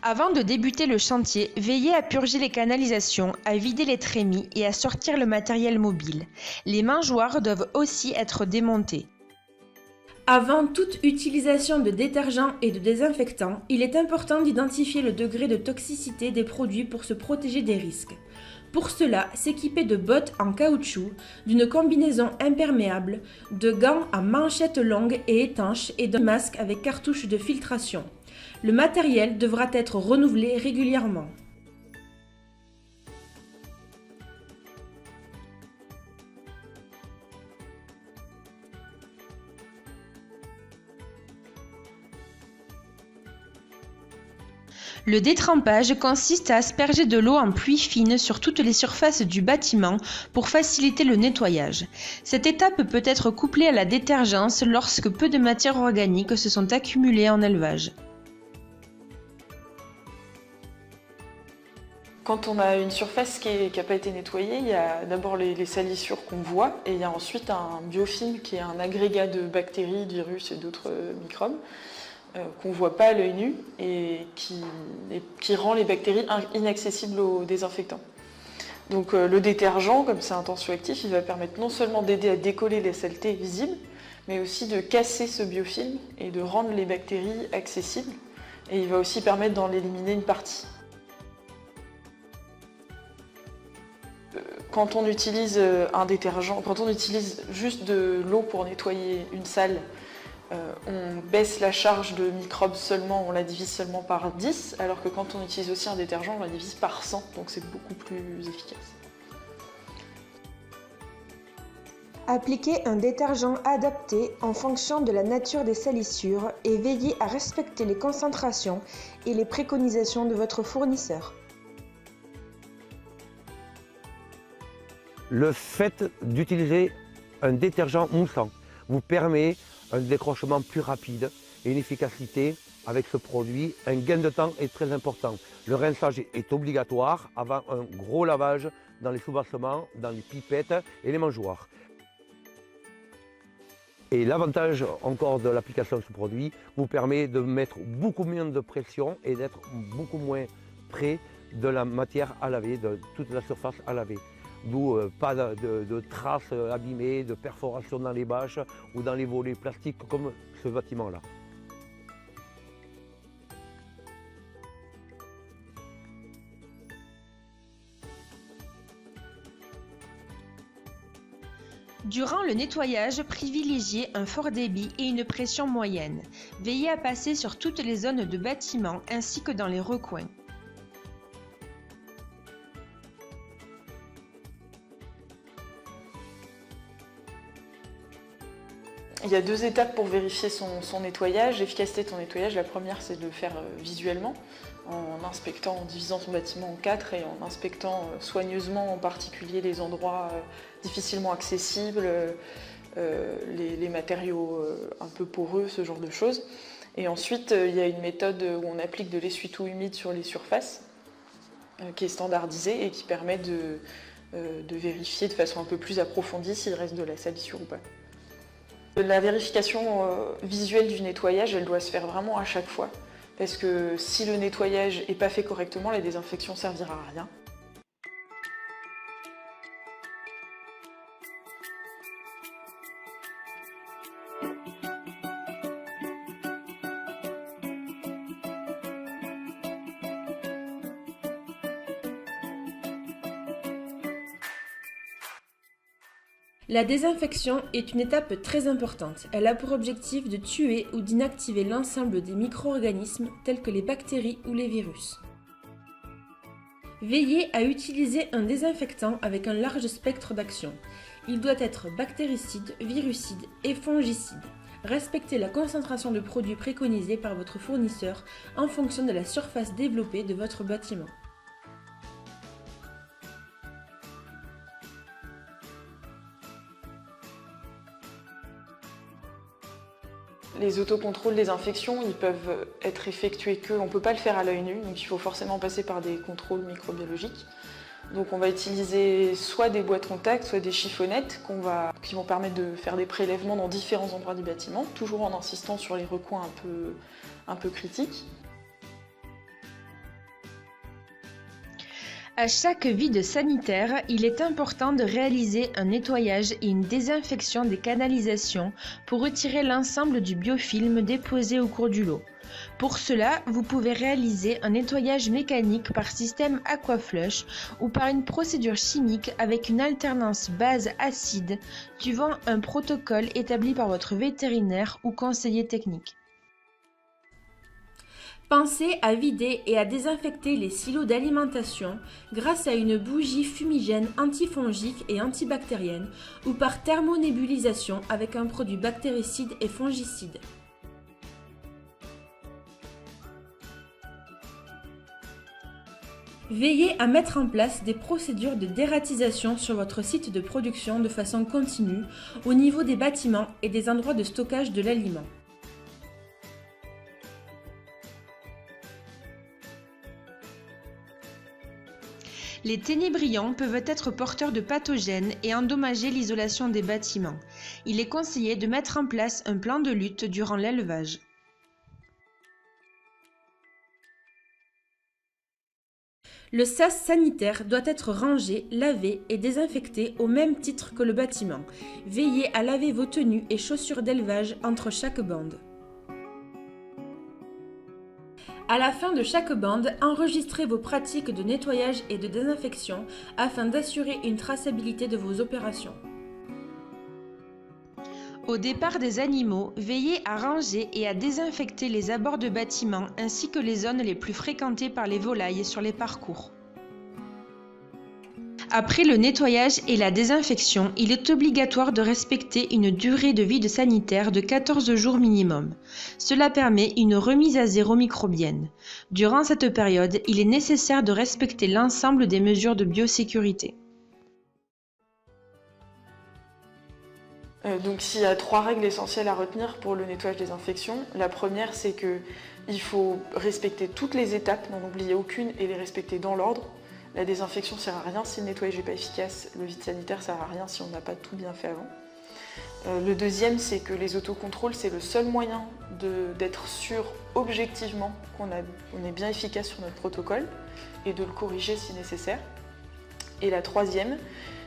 Avant de débuter le chantier, veillez à purger les canalisations, à vider les trémies et à sortir le matériel mobile. Les mangeoires doivent aussi être démontées. Avant toute utilisation de détergents et de désinfectants, il est important d'identifier le degré de toxicité des produits pour se protéger des risques. Pour cela, s'équiper de bottes en caoutchouc, d'une combinaison imperméable, de gants à manchettes longues et étanches et d'un masque avec cartouche de filtration. Le matériel devra être renouvelé régulièrement. Le détrempage consiste à asperger de l'eau en pluie fine sur toutes les surfaces du bâtiment pour faciliter le nettoyage. Cette étape peut être couplée à la détergence lorsque peu de matières organiques se sont accumulées en élevage. Quand on a une surface qui n'a pas été nettoyée, il y a d'abord les salissures qu'on voit et il y a ensuite un biofilm qui est un agrégat de bactéries, de virus et d'autres microbes qu'on ne voit pas à l'œil nu et qui rend les bactéries inaccessibles aux désinfectants. Donc le détergent, comme c'est un tensioactif, il va permettre non seulement d'aider à décoller les saletés visibles, mais aussi de casser ce biofilm et de rendre les bactéries accessibles. Et il va aussi permettre d'en éliminer une partie. Quand on utilise un détergent, quand on utilise juste de l'eau pour nettoyer une salle, on baisse la charge de microbes seulement, on la divise seulement par 10, alors que quand on utilise aussi un détergent, on la divise par 100, donc c'est beaucoup plus efficace. Appliquez un détergent adapté en fonction de la nature des salissures et veillez à respecter les concentrations et les préconisations de votre fournisseur. Le fait d'utiliser un détergent moussant vous permet un décrochement plus rapide et une efficacité avec ce produit. Un gain de temps est très important. Le rinçage est obligatoire avant un gros lavage dans les soubassements, dans les pipettes et les mangeoires. Et l'avantage encore de l'application de ce produit vous permet de mettre beaucoup moins de pression et d'être beaucoup moins près de la matière à laver, de toute la surface à laver. D'où pas de traces abîmées, de perforations dans les bâches ou dans les volets plastiques comme ce bâtiment-là. Durant le nettoyage, privilégiez un fort débit et une pression moyenne. Veillez à passer sur toutes les zones de bâtiment ainsi que dans les recoins. Il y a deux étapes pour vérifier son nettoyage, l'efficacité de ton nettoyage. La première, c'est de le faire visuellement, en inspectant, en divisant ton bâtiment en 4 et en inspectant soigneusement en particulier les endroits difficilement accessibles, les matériaux un peu poreux, ce genre de choses. Et ensuite, il y a une méthode où on applique de l'essuie-tout humide sur les surfaces, qui est standardisée et qui permet de vérifier de façon un peu plus approfondie s'il reste de la salissure ou pas. La vérification visuelle du nettoyage, elle doit se faire vraiment à chaque fois. Parce que si le nettoyage n'est pas fait correctement, la désinfection ne servira à rien. La désinfection est une étape très importante. Elle a pour objectif de tuer ou d'inactiver l'ensemble des micro-organismes tels que les bactéries ou les virus. Veillez à utiliser un désinfectant avec un large spectre d'action. Il doit être bactéricide, virucide et fongicide. Respectez la concentration de produits préconisée par votre fournisseur en fonction de la surface développée de votre bâtiment. Les autocontrôles des infections, ils peuvent être effectués on ne peut pas le faire à l'œil nu, donc il faut forcément passer par des contrôles microbiologiques. Donc on va utiliser soit des boîtes contact, soit des chiffonnettes qui vont permettre de faire des prélèvements dans différents endroits du bâtiment, toujours en insistant sur les recoins un peu critiques. À chaque vide sanitaire, il est important de réaliser un nettoyage et une désinfection des canalisations pour retirer l'ensemble du biofilm déposé au cours du lot. Pour cela, vous pouvez réaliser un nettoyage mécanique par système aquaflush ou par une procédure chimique avec une alternance base-acide suivant un protocole établi par votre vétérinaire ou conseiller technique. Pensez à vider et à désinfecter les silos d'alimentation grâce à une bougie fumigène antifongique et antibactérienne ou par thermonébulisation avec un produit bactéricide et fongicide. Veillez à mettre en place des procédures de dératisation sur votre site de production de façon continue au niveau des bâtiments et des endroits de stockage de l'aliment. Les ténébrions peuvent être porteurs de pathogènes et endommager l'isolation des bâtiments. Il est conseillé de mettre en place un plan de lutte durant l'élevage. Le sas sanitaire doit être rangé, lavé et désinfecté au même titre que le bâtiment. Veillez à laver vos tenues et chaussures d'élevage entre chaque bande. À la fin de chaque bande, enregistrez vos pratiques de nettoyage et de désinfection afin d'assurer une traçabilité de vos opérations. Au départ des animaux, veillez à ranger et à désinfecter les abords de bâtiments ainsi que les zones les plus fréquentées par les volailles sur les parcours. Après le nettoyage et la désinfection, il est obligatoire de respecter une durée de vide sanitaire de 14 jours minimum. Cela permet une remise à zéro microbienne. Durant cette période, il est nécessaire de respecter l'ensemble des mesures de biosécurité. Donc s'il y a 3 règles essentielles à retenir pour le nettoyage des infections, la première c'est qu'il faut respecter toutes les étapes, n'en oublier aucune et les respecter dans l'ordre. La désinfection ne sert à rien si le nettoyage n'est pas efficace, le vide sanitaire ne sert à rien si on n'a pas tout bien fait avant. Le deuxième c'est que les autocontrôles c'est le seul moyen d'être sûr objectivement qu'on est bien efficace sur notre protocole et de le corriger si nécessaire. Et la troisième,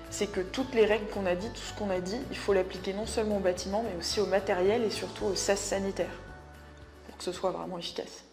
c'est que toutes les règles qu'on a dit, tout ce qu'on a dit, il faut l'appliquer non seulement au bâtiment, mais aussi au matériel et surtout au sas sanitaire, pour que ce soit vraiment efficace.